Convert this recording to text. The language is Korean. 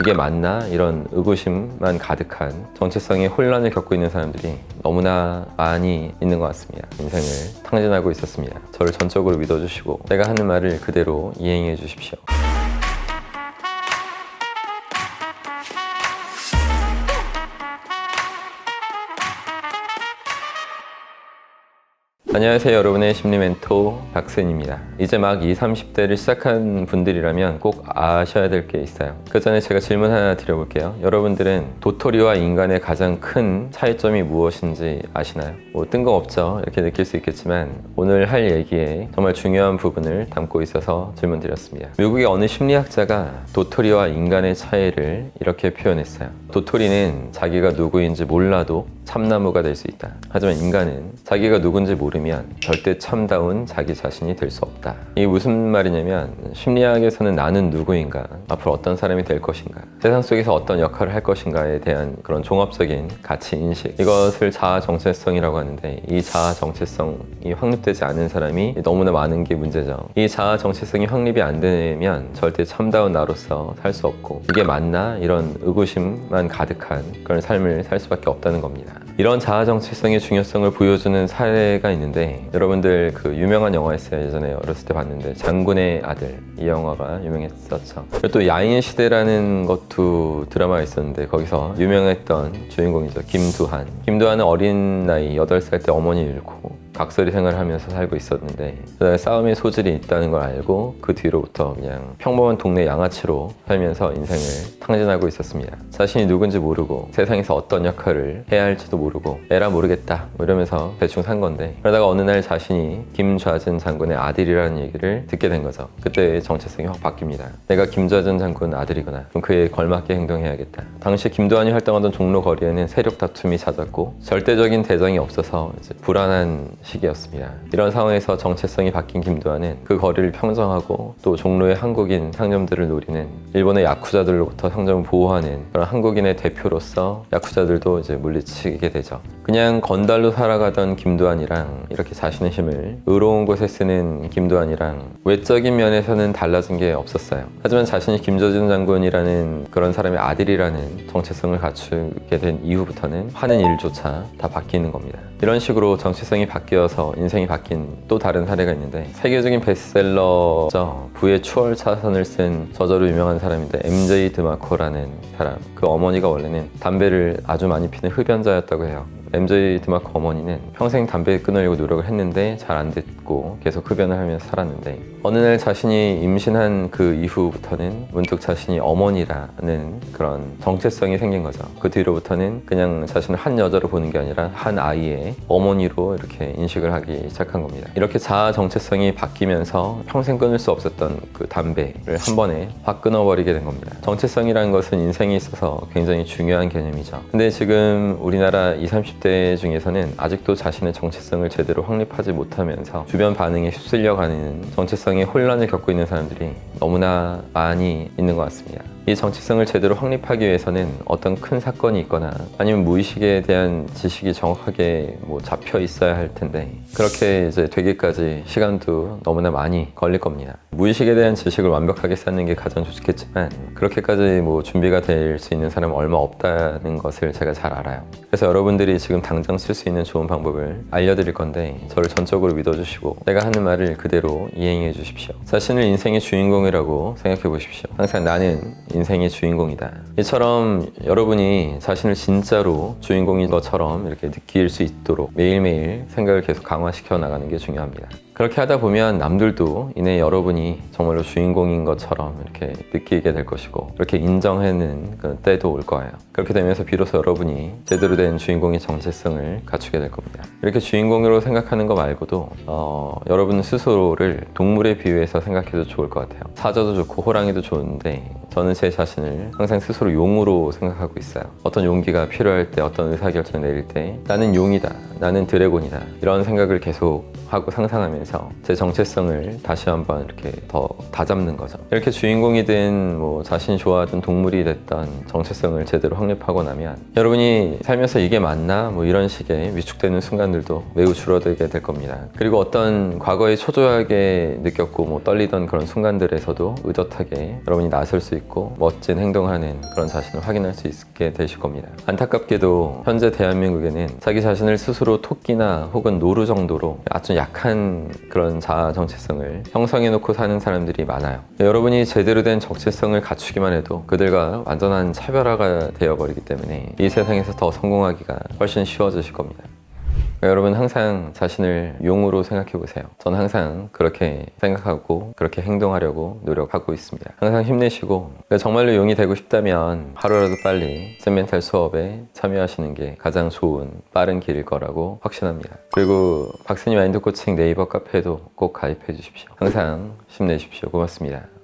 이게 맞나? 이런 의구심만 가득한 정체성의 혼란을 겪고 있는 사람들이 너무나 많이 있는 것 같습니다. 인생을 탕진하고 있었습니다. 저를 전적으로 믿어주시고 제가 하는 말을 그대로 이행해 주십시오. 안녕하세요. 여러분의 심리 멘토 박스인입니다. 이제 막 20, 30대를 시작한 분들이라면 꼭 아셔야 될 게 있어요. 그 전에 제가 질문 하나 드려볼게요. 여러분들은 도토리와 인간의 가장 큰 차이점이 무엇인지 아시나요? 뭐 뜬금없죠. 이렇게 느낄 수 있겠지만 오늘 할 얘기에 정말 중요한 부분을 담고 있어서 질문 드렸습니다. 미국의 어느 심리학자가 도토리와 인간의 차이를 이렇게 표현했어요. 도토리는 자기가 누구인지 몰라도 참나무가 될 수 있다. 하지만 인간은 자기가 누군지 모르면 절대 참다운 자기 자신이 될 수 없다. 이게 무슨 말이냐면 심리학에서는 나는 누구인가, 앞으로 어떤 사람이 될 것인가, 세상 속에서 어떤 역할을 할 것인가에 대한 그런 종합적인 가치 인식, 이것을 자아 정체성이라고 하는데, 이 자아 정체성이 확립되지 않은 사람이 너무나 많은 게 문제죠. 이 자아 정체성이 확립이 안 되면 절대 참다운 나로서 살 수 없고, 이게 맞나? 이런 의구심만 가득한 그런 삶을 살 수밖에 없다는 겁니다. 이런 자아 정체성의 중요성을 보여주는 사례가 있는데, 여러분들 그 유명한 영화 있어요. 예전에 어렸을 때 봤는데, 장군의 아들, 이 영화가 유명했었죠. 그리고 또 야인시대라는 것도 드라마가 있었는데, 거기서 유명했던 주인공이죠. 김두한. 김두한은 어린 나이 8살 때 어머니 잃고 각설이 생활을 하면서 살고 있었는데, 그다음에 싸움의 소질이 있다는 걸 알고 그 뒤로부터 그냥 평범한 동네 양아치로 살면서 인생을 탕진하고 있었습니다. 자신이 누군지 모르고 세상에서 어떤 역할을 해야 할지도 모르고 에라 모르겠다 뭐 이러면서 대충 산 건데, 그러다가 어느 날 자신이 김좌전 장군의 아들이라는 얘기를 듣게 된 거죠. 그때 정체성이 확 바뀝니다. 내가 김좌전 장군 아들이구나. 그럼 그에 걸맞게 행동해야겠다. 당시 김두한이 활동하던 종로 거리에는 세력 다툼이 잦았고 절대적인 대장이 없어서 이제 불안한 시기였습니다. 이런 상황에서 정체성이 바뀐 김두한은 그 거리를 평정하고 또 종로의 한국인 상점들을 노리는 일본의 야쿠자들로부터 상점을 보호하는 그런 한국인의 대표로서 야쿠자들도 이제 물리치게 되죠. 그냥 건달로 살아가던 김두한이랑 이렇게 자신의 힘을 의로운 곳에 쓰는 김두한이랑 외적인 면에서는 달라진 게 없었어요. 하지만 자신이 김좌전 장군이라는 그런 사람의 아들이라는 정체성을 갖추게 된 이후부터는 하는 일조차 다 바뀌는 겁니다. 이런 식으로 정체성이 바뀌어서 인생이 바뀐 또 다른 사례가 있는데, 세계적인 베스트셀러죠. 부의 추월 차선을 쓴 저자로 유명한 사람인데, MJ 드마코라는 사람. 그 어머니가 원래는 담배를 아주 많이 피는 흡연자였다고 해요. MJ 드마코 어머니는 평생 담배 끊으려고 노력을 했는데 잘 안 됐고 계속 흡연을 하면서 살았는데, 어느 날 자신이 임신한 그 이후부터는 문득 자신이 어머니라는 그런 정체성이 생긴 거죠. 그 뒤로부터는 그냥 자신을 한 여자로 보는 게 아니라 한 아이의 어머니로 이렇게 인식을 하기 시작한 겁니다. 이렇게 자아 정체성이 바뀌면서 평생 끊을 수 없었던 그 담배를 한 번에 확 끊어버리게 된 겁니다. 정체성이라는 것은 인생에 있어서 굉장히 중요한 개념이죠. 근데 지금 우리나라 20, 30대 중에서는 아직도 자신의 정체성을 제대로 확립하지 못하면서 주변 반응에 휩쓸려가는 정체성의 혼란을 겪고 있는 사람들이 너무나 많이 있는 것 같습니다. 이 정체성을 제대로 확립하기 위해서는 어떤 큰 사건이 있거나 아니면 무의식에 대한 지식이 정확하게 잡혀 있어야 할 텐데, 그렇게 이제 되기까지 시간도 너무나 많이 걸릴 겁니다. 무의식에 대한 지식을 완벽하게 쌓는 게 가장 좋겠지만, 그렇게까지 준비가 될 수 있는 사람은 얼마 없다는 것을 제가 잘 알아요. 그래서 여러분들이 지금 당장 쓸 수 있는 좋은 방법을 알려드릴 건데, 저를 전적으로 믿어주시고 제가 하는 말을 그대로 이행해 주십시오. 자신을 인생의 주인공이라고 생각해 보십시오. 항상 나는 인생의 주인공이다. 이처럼 여러분이 자신을 진짜로 주인공인 것처럼 이렇게 느낄 수 있도록 매일매일 생각을 계속 강화시켜 나가는 게 중요합니다. 그렇게 하다 보면 남들도 이내 여러분이 정말로 주인공인 것처럼 이렇게 느끼게 될 것이고, 그렇게 인정하는 그 때도 올 거예요. 그렇게 되면서 비로소 여러분이 제대로 된 주인공의 정체성을 갖추게 될 겁니다. 이렇게 주인공으로 생각하는 거 말고도 여러분 스스로를 동물에 비유해서 생각해도 좋을 것 같아요. 사자도 좋고 호랑이도 좋은데, 저는 제 자신을 항상 스스로 용으로 생각하고 있어요. 어떤 용기가 필요할 때, 어떤 의사결정을 내릴 때 나는 용이다, 나는 드래곤이다, 이런 생각을 계속 하고 상상하면서 통해서 제 정체성을 다시 한번 이렇게 더 다잡는 거죠. 이렇게 주인공이든 뭐 자신이 좋아하던 동물이 됐던 정체성을 제대로 확립하고 나면 여러분이 살면서 이게 맞나? 뭐 이런 식의 위축되는 순간들도 매우 줄어들게 될 겁니다. 그리고 어떤 과거에 초조하게 느꼈고 뭐 떨리던 그런 순간들에서도 의젓하게 여러분이 나설 수 있고 멋진 행동하는 그런 자신을 확인할 수 있게 되실 겁니다. 안타깝게도 현재 대한민국에는 자기 자신을 스스로 토끼나 혹은 노루 정도로 아주 약한 그런 자아 정체성을 형성해 놓고 사는 사람들이 많아요. 여러분이 제대로 된 정체성을 갖추기만 해도 그들과 완전한 차별화가 되어버리기 때문에 이 세상에서 더 성공하기가 훨씬 쉬워지실 겁니다. 여러분 항상 자신을 용으로 생각해 보세요. 저는 항상 그렇게 생각하고 그렇게 행동하려고 노력하고 있습니다. 항상 힘내시고 정말로 용이 되고 싶다면 하루라도 빨리 젠멘탈 수업에 참여하시는 게 가장 좋은 빠른 길일 거라고 확신합니다. 그리고 박스님 마인드 코칭 네이버 카페에도 꼭 가입해 주십시오. 항상 힘내십시오. 고맙습니다.